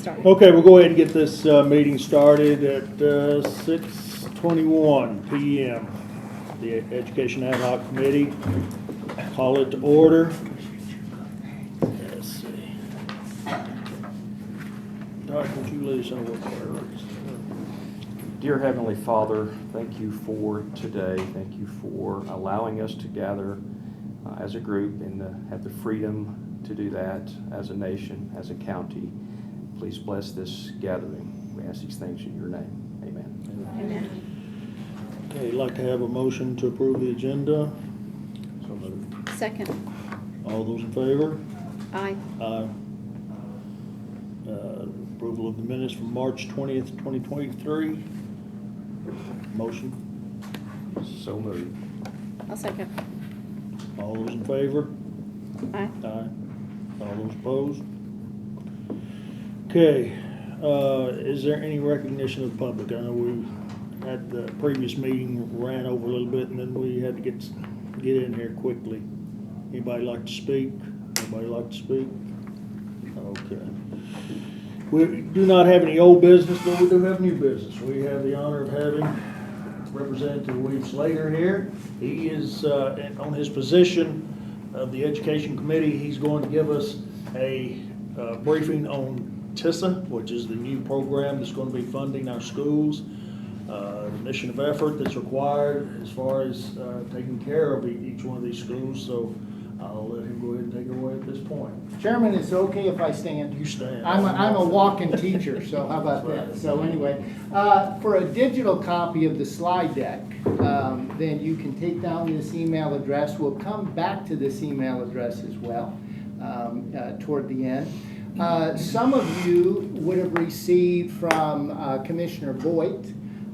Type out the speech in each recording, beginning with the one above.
started. Okay, we'll go ahead and get this meeting started at 6:21 p.m. The Education Ad Hoc Committee, call it to order. Let's see. Doc, would you lead us in a word of prayer? Dear Heavenly Father, thank you for today. Thank you for allowing us to gather as a group and have the freedom to do that as a nation, as a county. Please bless this gathering. We ask these things in your name. Amen. Amen. Okay, I'd like to have a motion to approve the agenda. So moved. Second. All those in favor? Aye. Aye. Approval of the minutes from March 20th, 2023. Motion. So moved. I'll second. All those in favor? Aye. Aye. All those opposed? Okay, is there any recognition of the public? I know we had the previous meeting ran over a little bit and then we had to get in here quickly. Anybody like to speak? Anybody like to speak? Okay. We do not have any old business, but we do have new business. We have the honor of having Representative William Slater here. He is on his position of the Education Committee. He's going to give us a briefing on TISA, which is the new program that's going to be funding our schools, the mission of effort that's required as far as taking care of each one of these schools. So I'll let him go ahead and take it away at this point. Chairman, it's okay if I stand? You stand. I'm a walking teacher, so how about that? So anyway, for a digital copy of the slide deck, then you can take down this email address. We'll come back to this email address as well toward the end. Some of you would have received from Commissioner Voigt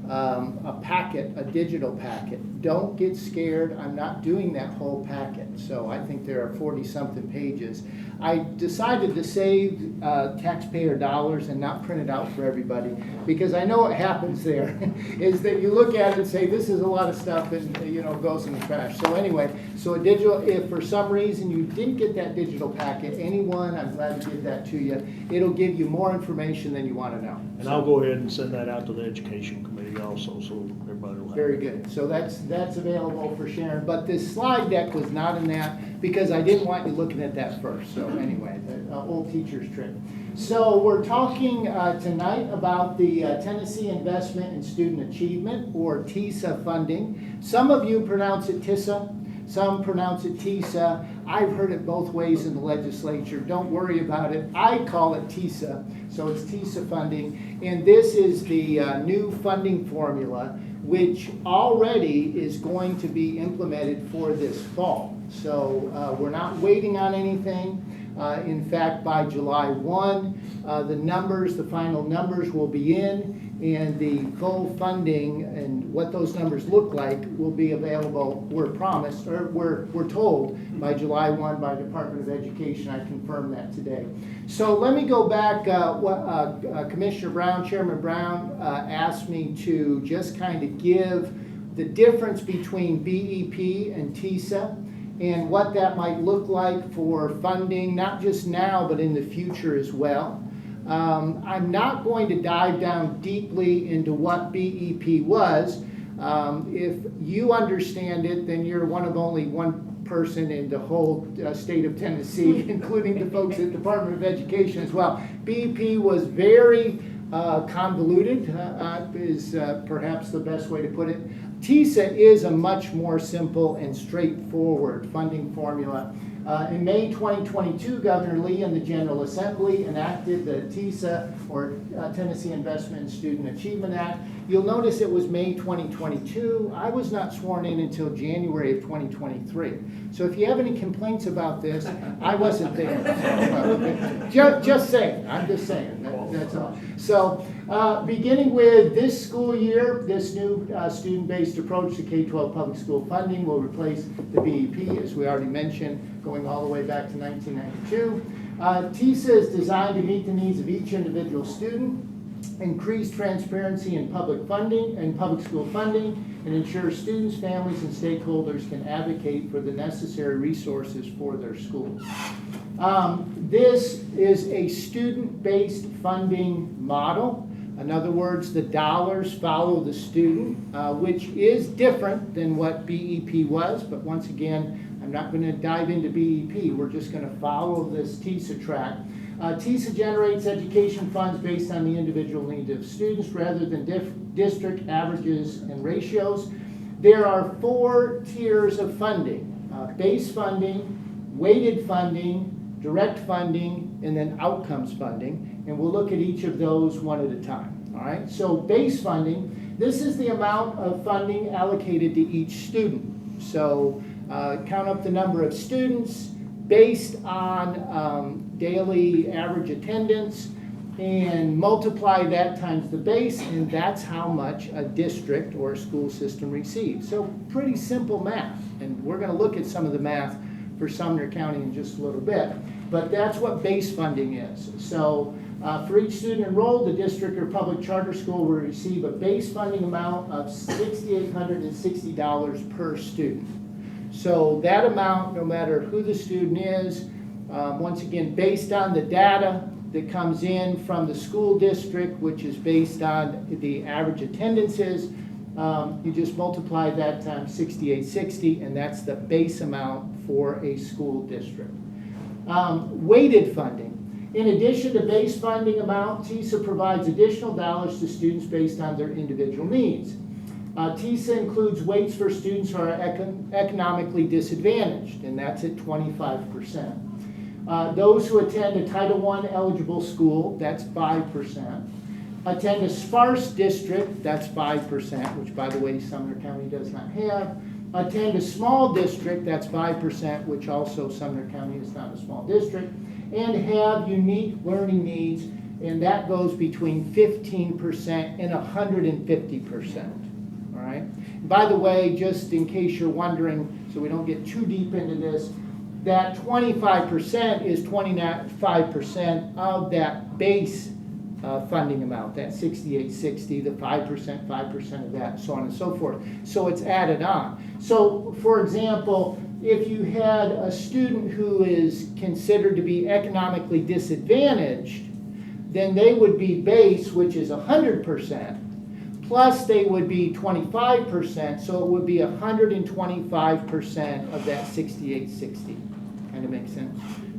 a packet, a digital packet. Don't get scared, I'm not doing that whole packet. So I think there are 40-something pages. I decided to save taxpayer dollars and not print it out for everybody, because I know what happens there is that you look at it and say, this is a lot of stuff, and it goes in the trash. So anyway, so a digital, if for some reason you didn't get that digital packet, anyone, I'm glad to give that to you. It'll give you more information than you want to know. And I'll go ahead and send that out to the Education Committee also, so everybody will have Very it. good. So that's available for sharing. But this slide deck was not in that because I didn't want you looking at that first. So anyway, the old teacher's trick. So we're talking tonight about the Tennessee Investment in Student Achievement, or TISA funding. Some of you pronounce it TISA. Some pronounce it TISA. I've heard it both ways in the legislature. Don't worry about it. I call it TISA. So it's TISA funding. And this is the new funding formula, which already is going to be implemented for this fall. So we're not waiting on anything. In fact, by July 1, the final numbers will be in, and the full funding and what those numbers look like will be available, we're promised, or we're told, by July 1 by Department of Education. I confirmed that today. So let me go back. Commissioner Brown, Chairman Brown asked me to just kind of give the difference between BEP and TISA, and what that might look like for funding, not just now, but in the future as well. I'm not going to dive down deeply into what BEP was. If you understand it, then you're one of only one person in the whole state of Tennessee, including the folks at the Department of Education as well. BEP was very convoluted, is perhaps the best way to put it. TISA is a much more simple and straightforward funding formula. In May 2022, Governor Lee and the General Assembly enacted the TISA, or Tennessee Investment in Student Achievement Act. You'll notice it was May 2022. I was not sworn in until January of 2023. So if you have any complaints about this, I wasn't there. Just saying, I'm just saying, that's all. So beginning with this school year, this new student-based approach to K-12 public school funding will replace the BEP, as we already mentioned, going all the way back to 1992. TISA is designed to meet the needs of each individual student, increase transparency in public funding and public school funding, and ensure students, families, and stakeholders can advocate for the necessary resources for their schools. This is a student-based funding model. In other words, the dollars follow the student, which is different than what BEP was, but once again, I'm not going to dive into BEP. We're just going to follow this TISA track. TISA generates education funds based on the individual needs of students rather than district averages and ratios. There are 4 tiers of funding: base funding, weighted funding, direct funding, and then outcomes funding. And we'll look at each of those one at a time. All right, so base funding, this is the amount of funding allocated to each student. So count up the number of students based on daily average attendance and multiply that times the base, and that's how much a district or a school system receives. So pretty simple math, and we're going to look at some of the math for Sumner County in just a little bit, but that's what base funding is. So for each student enrolled, the district or public charter school will receive a base funding amount of $6,860 per student. So that amount, no matter who the student is, once again, based on the data that comes in from the school district, which is based on the average attendances, you just multiply that times 6,860, and that's the base amount for a school district. Weighted funding. In addition to base funding amount, TISA provides additional dollars to students based on their individual needs. TISA includes weights for students who are economically disadvantaged, and that's at 25%. Those who attend a Title I eligible school, that's 5%. Attend a sparse district, that's 5%, which by the way, Sumner County does not have. Attend a small district, that's 5%, which also Sumner County is not a small district. And have unique learning needs, and that goes between 15% and 150%. All right. By the way, just in case you're wondering, so we don't get too deep into this, that 25% is 25% of that base funding amount, that 6,860, the 5% of that, so on and so forth. So it's added on. So for example, if you had a student who is considered to be economically disadvantaged, then they would be base, which is 100%, plus they would be 25%, so it would be 125% of that 6,860. Kind of makes sense?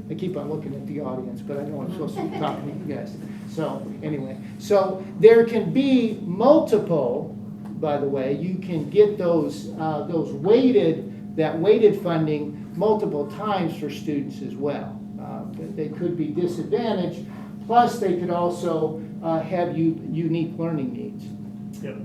I keep on looking at the audience, but I know I'm supposed to be talking to you guys. So anyway, so there can be multiple, by the way, you can get those weighted funding multiple times for students as well. They could be disadvantaged, plus they could also have unique learning needs. Yeah.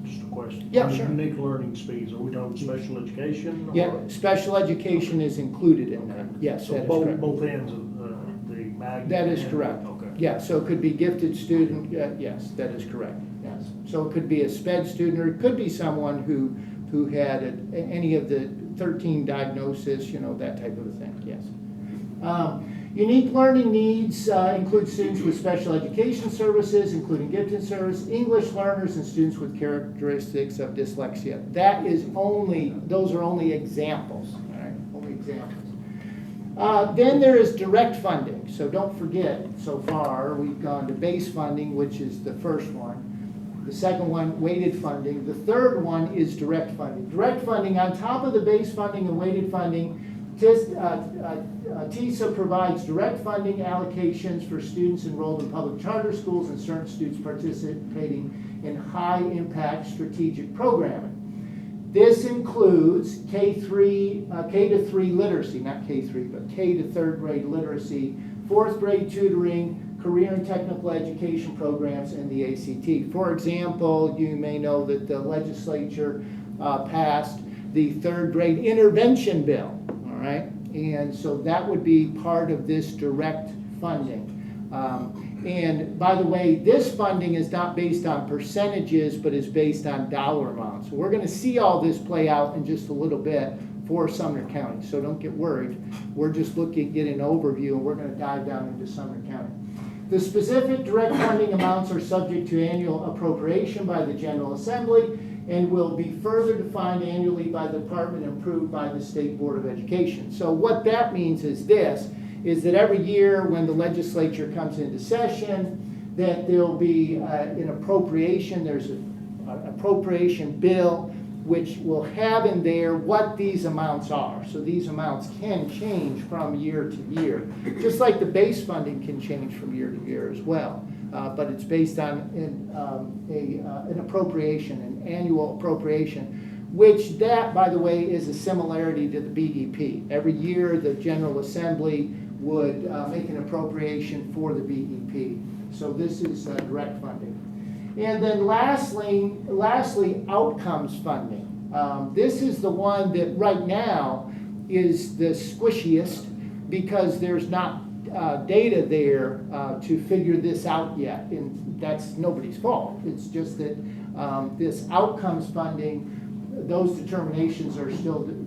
Just a question. Yeah, sure. Unique learning speeds, are we talking special education? Yeah, special education is included in that. Yes, So that is correct. both ends of the magnet? That is and- correct. Okay. Yeah, so it could be gifted student, yes, that is correct, yes. So it could be a SPED student, or it could be someone who had any of the 13 diagnoses, that type of a thing, yes. Unique learning needs include students with special education services, including gifted service, English learners, and students with characteristics of dyslexia. Those are only examples, all right, only examples. Then there is direct funding. So don't forget, so far we've gone to base funding, which is the first one. The second one, weighted funding. The third one is direct funding. Direct funding, on top of the base funding and weighted funding, TISA provides direct funding allocations for students enrolled in public charter schools and certain students participating in high-impact strategic programming. This includes K to 3 literacy, not K3, but K to 3rd grade literacy, 4th grade tutoring, career and technical education programs, and the ACT. For example, you may know that the legislature passed the 3rd grade intervention bill, all right? And so that would be part of this direct funding. And by the way, this funding is not based on percentages, but is based on dollar amounts. So we're going to see all this play out in just a little bit for Sumner County. So don't get worried. We're just looking at getting an overview, and we're going to dive down into Sumner County. The specific direct funding amounts are subject to annual appropriation by the General Assembly and will be further defined annually by the department and approved by the State Board of Education. So what that means is this, is that every year when the legislature comes into session, that there'll be an appropriation, there's an appropriation bill which will have in there what these amounts are. So these amounts can change from year to year, just like the base funding can change from year to year as well. But it's based on an appropriation, an annual appropriation, which that, by the way, is a similarity to the BEP. Every year, the General Assembly would make an appropriation for the BEP. So this is direct funding. And then lastly, outcomes funding. This is the one that right now is the squishiest because there's not data there to figure this out yet. And that's nobody's fault. It's just that this outcomes funding, those determinations are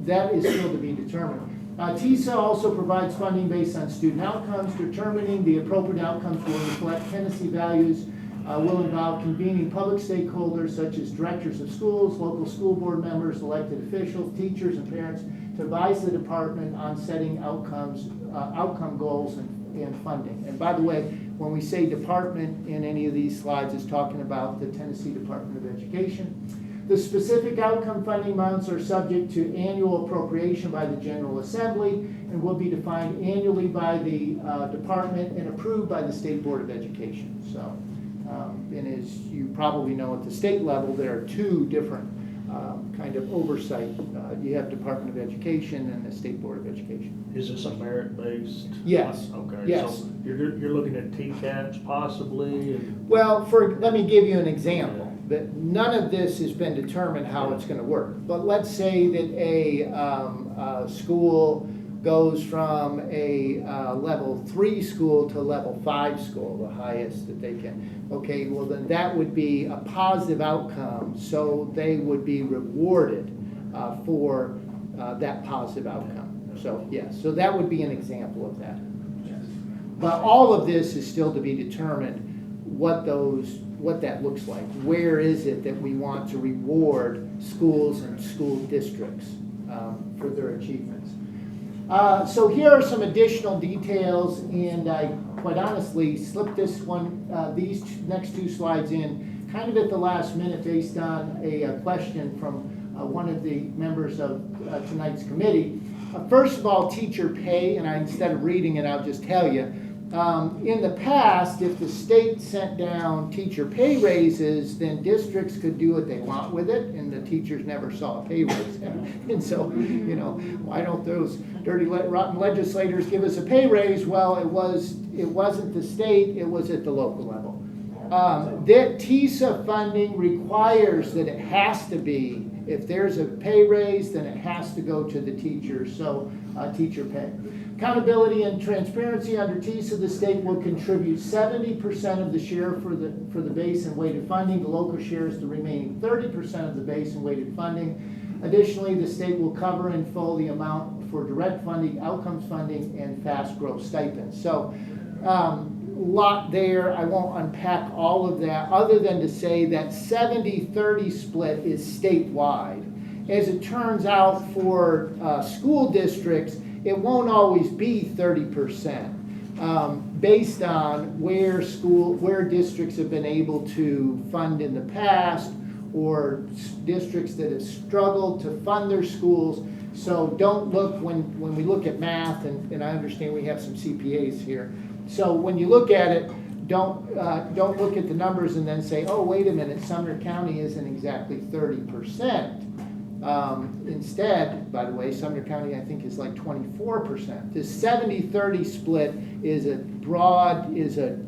that is still to be determined. TISA also provides funding based on student outcomes. Determining the appropriate outcomes will reflect Tennessee values, will involve convening public stakeholders such as directors of schools, local school board members, elected officials, teachers, and parents to advise the department on setting outcome goals and funding. And by the way, when we say department in any of these slides, it's talking about the Tennessee Department of Education. The specific outcome funding amounts are subject to annual appropriation by the General Assembly and will be defined annually by the department and approved by the State Board of Education. So, and as you probably know, at the state level, there are two different kind of oversight. You have Department of Education and the State Board of Education. Is this a merit-based? Yes. Okay. Yes. So you're looking at TCAPs possibly? Well, let me give you an example. But none of this has been determined how it's going to work. But let's say that a school goes from a level 3 school to level 5 school, the highest that they can. Okay, well then that would be a positive outcome, so they would be rewarded for that positive outcome. So yes, so that would be an example of that. Yes. But all of this is still to be determined what that looks like. Where is it that we want to reward schools and school districts for their achievements? So here are some additional details, and I quite honestly slipped these next two slides in kind of at the last minute based on a question from one of the members of tonight's committee. First of all, teacher pay, and instead of reading it, I'll just tell you. In the past, if the state sent down teacher pay raises, then districts could do what they want with it, and the teachers never saw a pay raise. And so, why don't those dirty, rotten legislators give us a pay raise? Well, it wasn't the state, it was at the local level. That TISA funding requires that it has to be, if there's a pay raise, then it has to go to the teachers, so teacher pay. Accountability and transparency under TISA, the state will contribute 70% of the share for the base and weighted funding. The local share is the remaining 30% of the base and weighted funding. Additionally, the state will cover in full the amount for direct funding, outcomes funding, and fast growth stipends. So, lot there. I won't unpack all of that other than to say that 70-30 split is statewide. As it turns out, for school districts, it won't always be 30%, based on where districts have been able to fund in the past, or districts that have struggled to fund their schools. So don't look, when we look at math, and I understand we have some CPAs here. So when you look at it, don't look at the numbers and then say, oh, wait a minute, Sumner County isn't exactly 30%. Instead, by the way, Sumner County, I think, is like 24%. This 70-30 split is a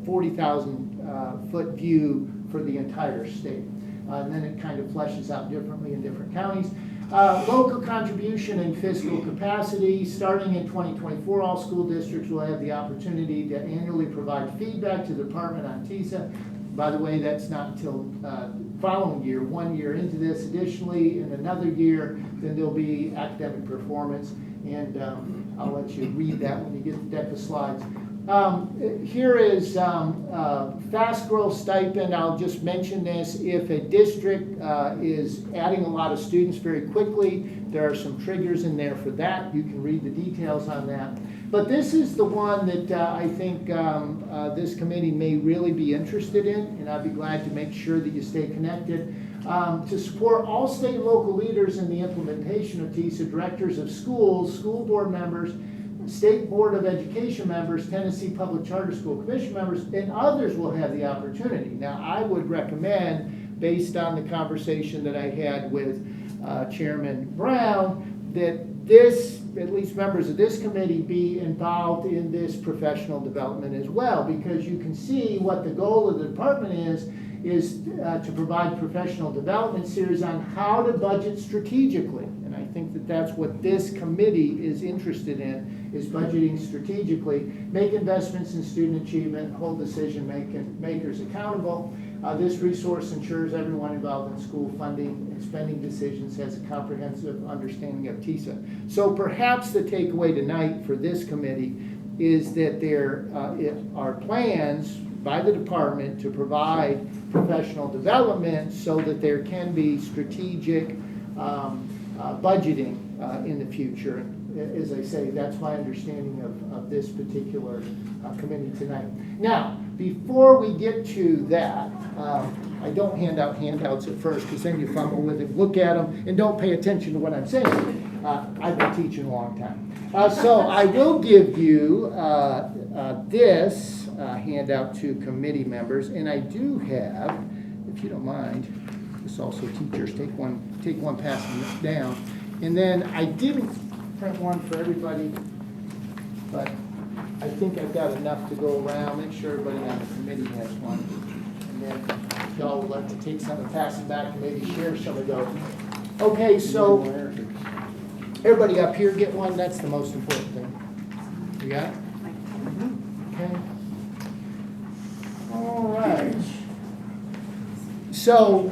40,000 foot view for the entire state. And then it kind of fleshes out differently in different counties. Local contribution and fiscal capacity. Starting in 2024, all school districts will have the opportunity to annually provide feedback to the department on TISA. By the way, that's not until following year, 1 year into this. Additionally, in another year, then there'll be academic performance, and I'll let you read that when you get the deck of slides. Here is fast growth stipend. I'll just mention this. If a district is adding a lot of students very quickly, there are some triggers in there for that. You can read the details on that. But this is the one that I think this committee may really be interested in, and I'd be glad to make sure that you stay connected. To support all state and local leaders in the implementation of TISA, directors of schools, school board members, State Board of Education members, Tennessee Public Charter School Commission members, and others will have the opportunity. Now, I would recommend, based on the conversation that I had with Chairman Brown, that at least members of this committee be involved in this professional development as well, because you can see what the goal of the department is to provide professional development series on how to budget strategically. And I think that that's what this committee is interested in, is budgeting strategically, make investments in student achievement, hold decision makers accountable. This resource ensures everyone involved in school funding and spending decisions has a comprehensive understanding of TISA. So perhaps the takeaway tonight for this committee is that there are plans by the department to provide professional development so that there can be strategic budgeting in the future. As I say, that's my understanding of this particular committee tonight. Now, before we get to that, I don't hand out handouts at first because then you fumble with it, look at them, and don't pay attention to what I'm saying. I've been teaching a long time. So I will give you this handout to committee members, and I do have, if you don't mind, this also teachers, take one passing it down. And then I didn't print one for everybody, but I think I've got enough to go around. Make sure everybody on the committee has one. And then y'all would like to take some and pass them back and maybe share some of those. Okay, so everybody up here get one. That's the most important thing. You got it? Okay. All right. So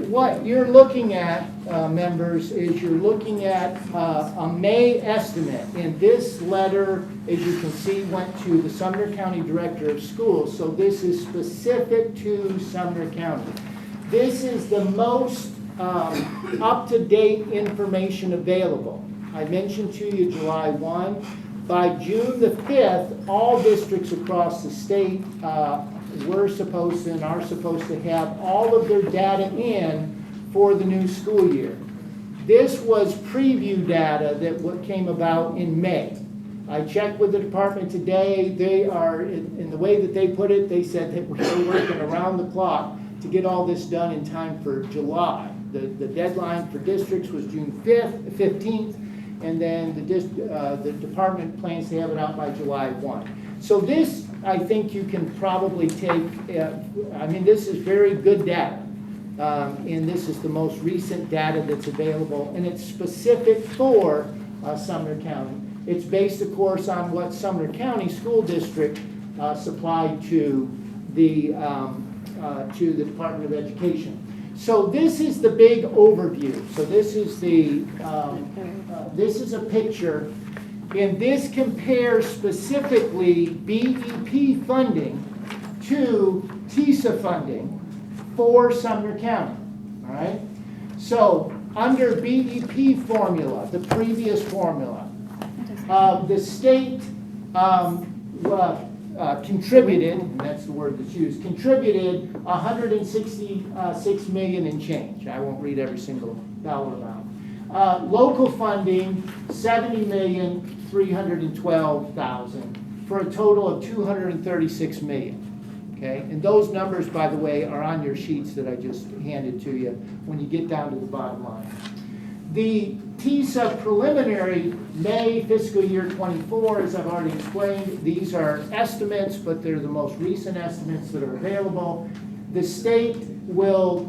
what you're looking at, members, is you're looking at a May estimate. And this letter, as you can see, went to the Sumner County Director of Schools. So this is specific to Sumner County. This is the most up-to-date information available. I mentioned to you July 1. By June the 5th, all districts across the state were supposed to and are supposed to have all of their data in for the new school year. This was preview data that came about in May. I checked with the department today. They are, in the way that they put it, they said that we were working around the clock to get all this done in time for July. The deadline for districts was June 15th, and then the department plans to have it out by July 1. So this, I think you can probably take, I mean, this is very good data. And this is the most recent data that's available, and it's specific for Sumner County. It's based, of course, on what Sumner County School District supplied to the Department of Education. So this is the big overview. So this is this is a picture, and this compares specifically BEP funding to TISA funding for Sumner County. All right. So under BEP formula, the previous formula, the state contributed, and that's the word that's used, contributed $166 million and change. I won't read every single dollar amount. Local funding, $70,312,000 for a total of $236 million. Okay, and those numbers, by the way, are on your sheets that I just handed to you when you get down to the bottom line. The TISA preliminary May fiscal year 24, as I've already explained, these are estimates, but they're the most recent estimates that are available. The state will,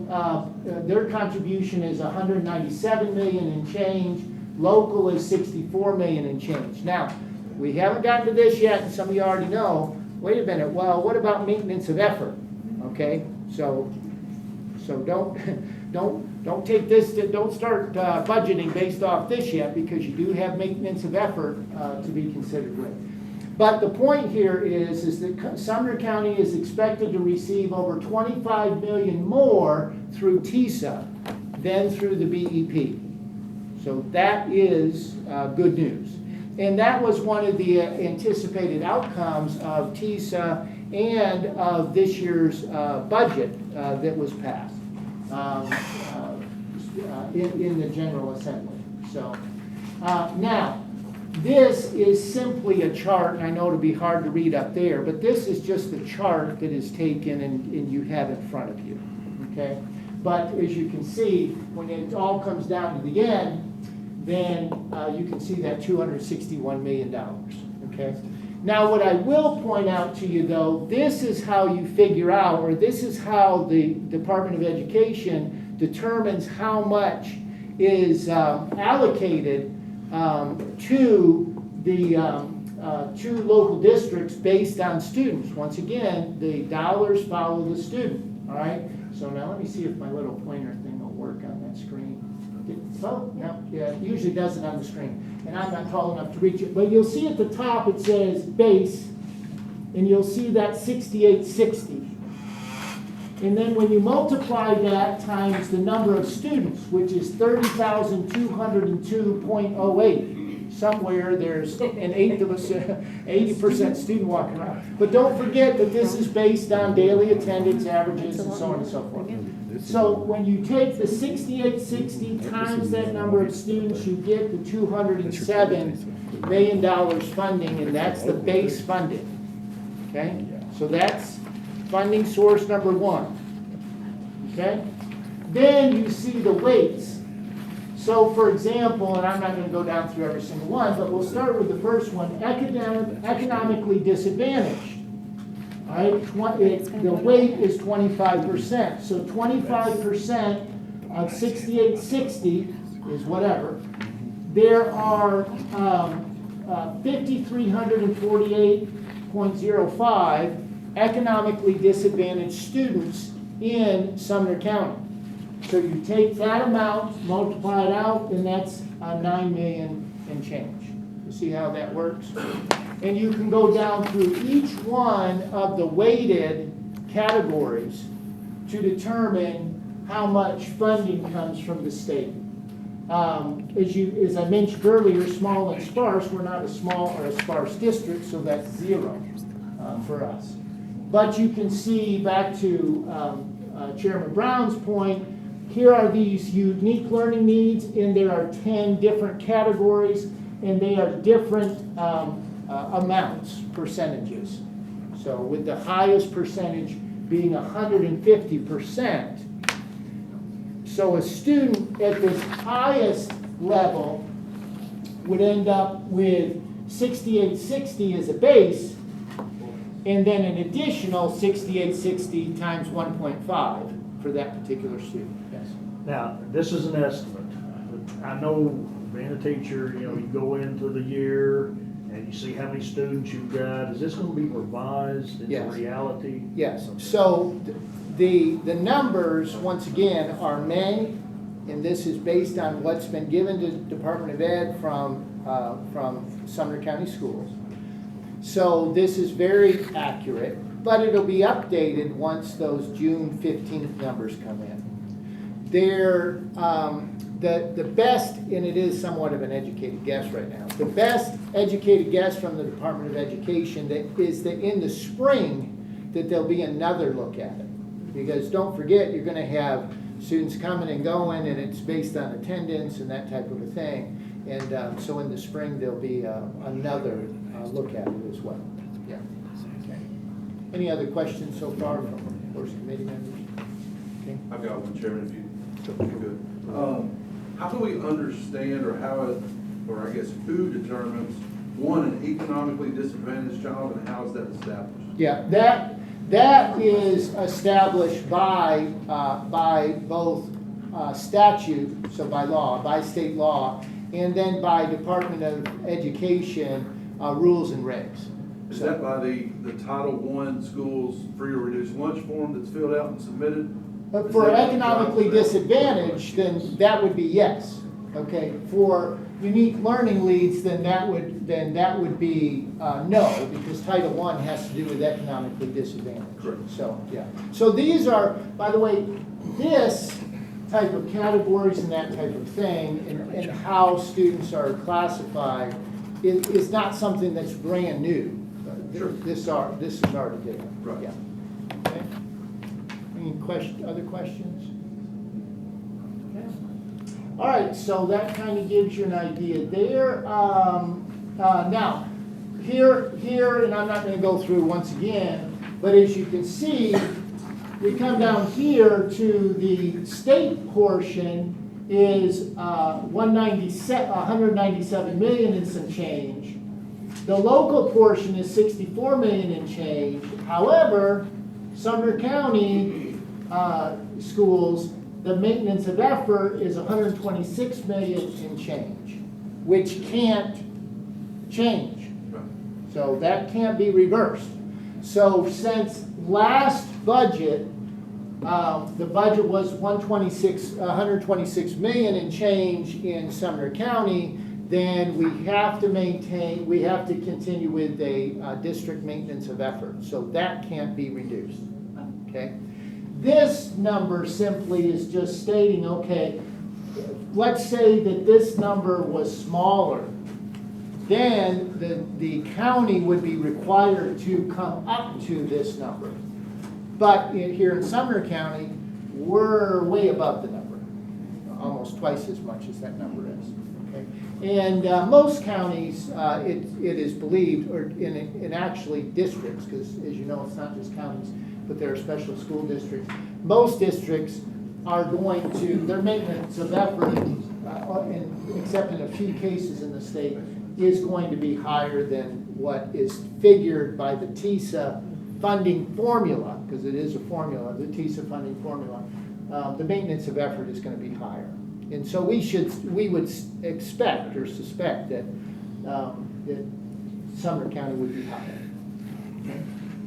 their contribution is $197 million and change. Local is $64 million and change. Now, we haven't gotten to this yet, and some of you already know. Wait a minute, well, what about maintenance of effort? Okay, so don't take this, don't start budgeting based off this yet, because you do have maintenance of effort to be considered with. But the point here is that Sumner County is expected to receive over $25 million more through TISA than through the BEP. So that is good news. And that was one of the anticipated outcomes of TISA and of this year's budget that was passed in the General Assembly. So now, this is simply a chart, and I know it'll be hard to read up there, but this is just the chart that is taken and you have in front of you, okay? But as you can see, when it all comes down to the end, then you can see that $261 million, okay? Now, what I will point out to you, though, this is how you figure out, or this is how the Department of Education determines how much is allocated to the two local districts based on students. Once again, the dollars follow the student, all right? So now let me see if my little pointer thing will work on that screen. Oh, no, yeah, it usually does it on the screen. And I'm not tall enough to reach it. But you'll see at the top it says base, and you'll see that 6860. And then when you multiply that times the number of students, which is 30,202.08, somewhere there's an eighth of us, 80% student walking around. But don't forget that this is based on daily attendance averages and so on and so forth. So when you take the 6860 times that number of students, you get the $207 million funding, and that's the base funding. Okay? So that's funding source number one. Okay? Then you see the weights. So for example, and I'm not going to go down through every single one, but we'll start with the first one, economically disadvantaged. All right, the weight is 25%. So 25% of 6860 is whatever. There are 5,348.05 economically disadvantaged students in Sumner County. So you take that amount, multiply it out, and that's 9 million and change. You see how that works? And you can go down through each one of the weighted categories to determine how much funding comes from the state. As I mentioned earlier, small and sparse, we're not a small or a sparse district, so that's 0 for us. But you can see, back to Chairman Brown's point, here are these unique learning needs, and there are 10 different categories, and they are different amounts, percentages. So with the highest percentage being 150%. So a student at this highest level would end up with 6860 as a base, and then an additional 6860 times 1.5 for that particular student. Yes. Now, this is an estimate. I know, being a teacher, you go into the year and you see how many students you've got. Is this going to be revised into reality? Yes. So the numbers, once again, are May, and this is based on what's been given to the Department of Ed from Sumner County Schools. So this is very accurate, but it'll be updated once those June 15th numbers come in. They're the best, and it is somewhat of an educated guess right now, the best educated guess from the Department of Education is that in the spring that there'll be another look at it. Because don't forget, you're going to have students coming and going, and it's based on attendance and that type of a thing. And so in the spring, there'll be another look at it as well. Yeah. Okay. Any other questions so far from course committee members? Okay. I've got one, Chairman, if you could. How do we understand, or I guess who determines, one, an economically disadvantaged child, and how is that established? Yeah, that is established by both statute, so by law, by state law, and then by Department of Education rules and regs. Is that by the Title I schools free or reduced lunch form that's filled out and submitted? But for economically disadvantaged, then that would be yes. Okay. For unique learning needs, then that would be no, because Title I has to do with economically disadvantaged. Correct. So yeah. So these are, by the way, this type of categories and that type of thing, and how students are classified is not something that's brand new. Sure. This is already there. Right. Yeah. Okay. Any other questions? Okay. All right, so that kind of gives you an idea there. Now, here, and I'm not going to go through once again, but as you can see, we come down here to the state portion is 197 million and some change. The local portion is 64 million and change. However, Sumner County schools, the maintenance of effort is 126 million and change, which can't change. So that can't be reversed. So since last budget, the budget was 126 million and change in Sumner County, then we have to continue with a district maintenance of effort. So that can't be reduced, okay? This number simply is just stating, okay, let's say that this number was smaller, then the county would be required to come up to this number. But here in Sumner County, we're way above the number, almost twice as much as that number is. Okay? And most counties, it is believed, or in actually districts, because as you know, it's not just counties, but there are special school districts. Most districts are going to, their maintenance of effort, except in a few cases in the state, is going to be higher than what is figured by the TISA funding formula, because it is a formula, the TISA funding formula. The maintenance of effort is going to be higher. And so we would expect or suspect that Sumner County would be higher. Okay?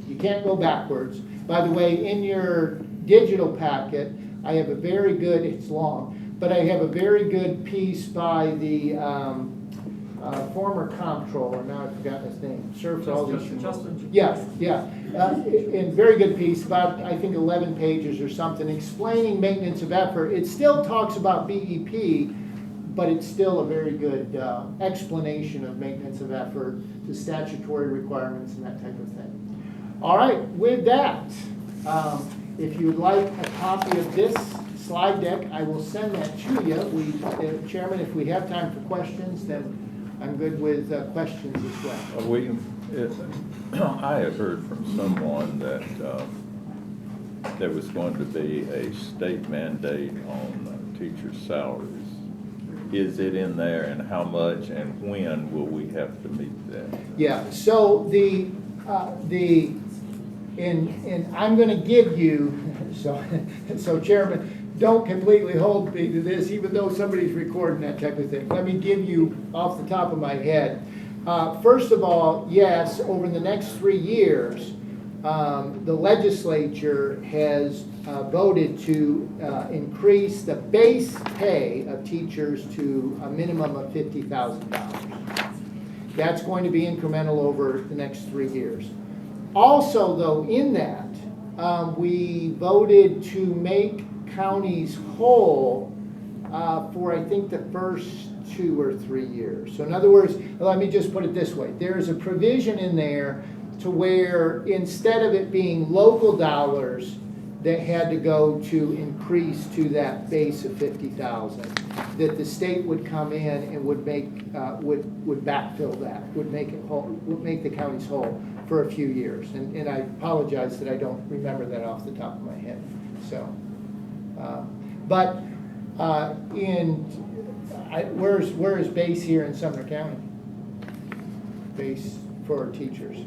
You can't go backwards. By the way, in your digital packet, I have a very good, it's long, but I have a very good piece by the former comptroller, now I've forgotten his name, served for all these years. Yeah. In very good piece, about I think 11 pages or something, explaining maintenance of effort. It still talks about BEP, but it's still a very good explanation of maintenance of effort, the statutory requirements and that type of thing. All right, with that, if you would like a copy of this slide deck, I will send that to you. Chairman, if we have time for questions, then I'm good with questions as well. William, I have heard from someone that there was going to be a state mandate on teachers' salaries. Is it in there, and how much, and when will we have to meet that? Yeah, so and I'm going to give you, so Chairman, don't completely hold me to this, even though somebody's recording that type of thing. Let me give you off the top of my head. First of all, yes, over the next 3 years, the legislature has voted to increase the base pay of teachers to a minimum of $50,000. That's going to be incremental over the next 3 years. Also, though, in that, we voted to make counties whole for, I think, the first 2 or 3 years. So in other words, let me just put it this way. There is a provision in there to where instead of it being local dollars that had to go to increase to that base of 50,000, that the state would come in and would make would backfill that, would make it whole, would make the counties whole for a few years. And I apologize that I don't remember that off the top of my head. So, where is base here in Sumner County? Base for teachers.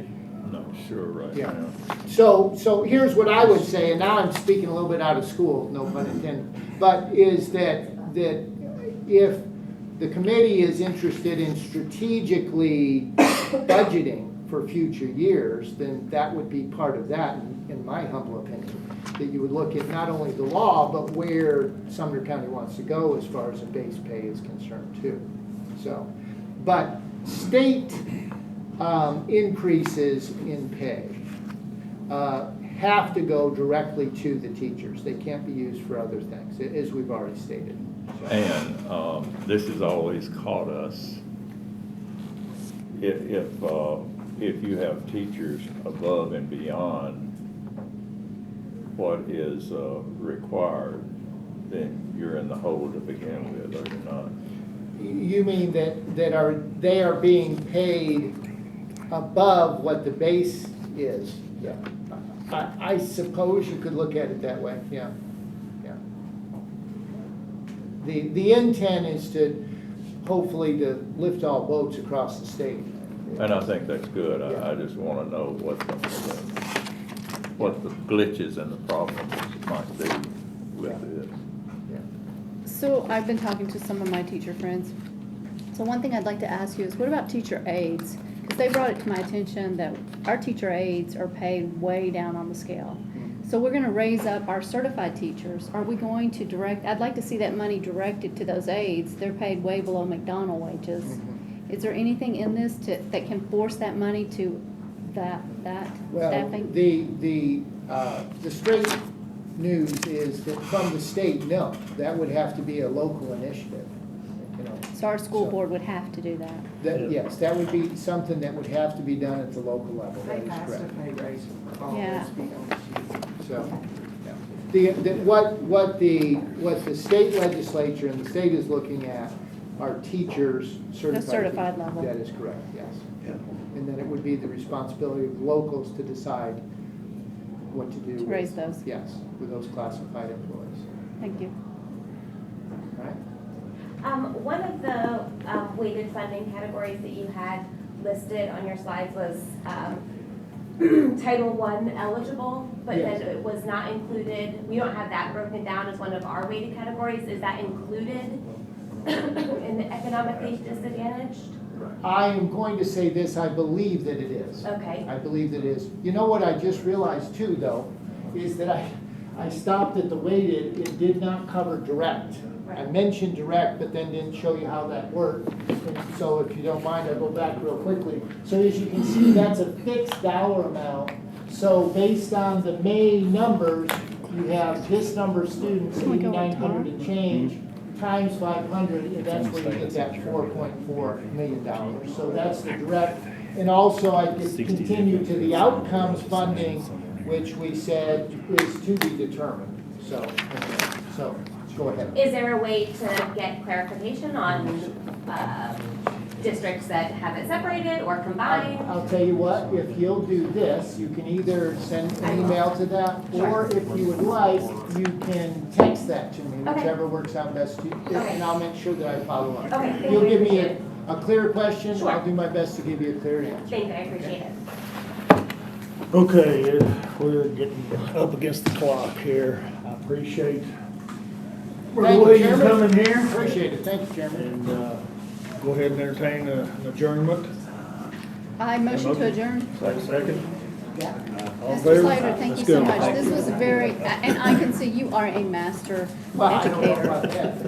Not sure right Yeah. now. So here's what I would say, and now I'm speaking a little bit out of school, no pun intended, but is that if the committee is interested in strategically budgeting for future years, then that would be part of that, in my humble opinion, that you would look at not only the law, but where Sumner County wants to go as far as a base pay is concerned too. So, but state increases in pay have to go directly to the teachers. They can't be used for other things, as we've already stated. So. And this has always caught us if you have teachers above and beyond what is required, then you're in the hole to begin with, or you're not. You mean that they are being paid above what the base is? Yeah. I suppose you could look at it that way, yeah. Yeah. The intent is to, hopefully, to lift all boats across the state. And I think that's good. I just want to know what the glitches and the problems might be with this. So I've been talking to some of my teacher friends. So one thing I'd like to ask you is, what about teacher aides? Because they brought it to my attention that our teacher aides are paid way down on the scale. So we're gonna raise up our certified teachers. Are we going to I'd like to see that money directed to those aides. They're paid way below McDonald wages. Is there anything in this that can force that money to that staffing? Well, the straight news is that from the state, no, that would have to be a local initiative, you know. So our school board would have to do that. Yes, that would be something that would have to be done at the local level, that They is passed a correct. pay raise for all Yeah. this BOC. So, yeah. What the state legislature and the state is looking at are teachers certified. certified level. That is correct, yes. And then it would be the responsibility of locals to decide what to do. To raise those. Yes, with those classified employees. Thank you. All right? One of the weighted funding categories that you had listed on your slides was Title I eligible, but Yes. then it was not included. We don't have that broken down as one of our weighted categories. Is that included in the economically disadvantaged? I am going to say this, I believe that it is. Okay. I believe that it is. You know what I just realized too, though, is that I stopped at the weighted, it did not cover direct. I mentioned direct, but then didn't show you how that worked. And so if you don't mind, I'll go back real quickly. So as you can see, that's a fixed dollar amount. So based on the May numbers, you have this number of students, Can we go 8,900 and change, times 500, and that's where you get that $4.4 million. So that's the direct. And also I just continue to the outcomes funding, which we said is to be determined. So go ahead. Is there a way to get clarification on districts that have it separated or combined? I'll tell you what, if you'll do this, you can either send an email to that, or if you would like, you can text that to me, Okay. whichever works out best to you, Okay. and I'll make sure that I follow up. Okay, thank You'll you. give me a clear question, Sure. I'll do my best to give you a clear answer. Thank you, I appreciate it. Okay, we're getting up against the clock here. I appreciate Thank you, Williams Chairman. coming here. Appreciate it, thank you, Chairman. And go ahead and entertain an adjournment. I motion to adjourn. Second. All in Mr. favor? Slater, thank Let's you so go. much. This was very, and I can see you are a master Well, I don't know educator. about that.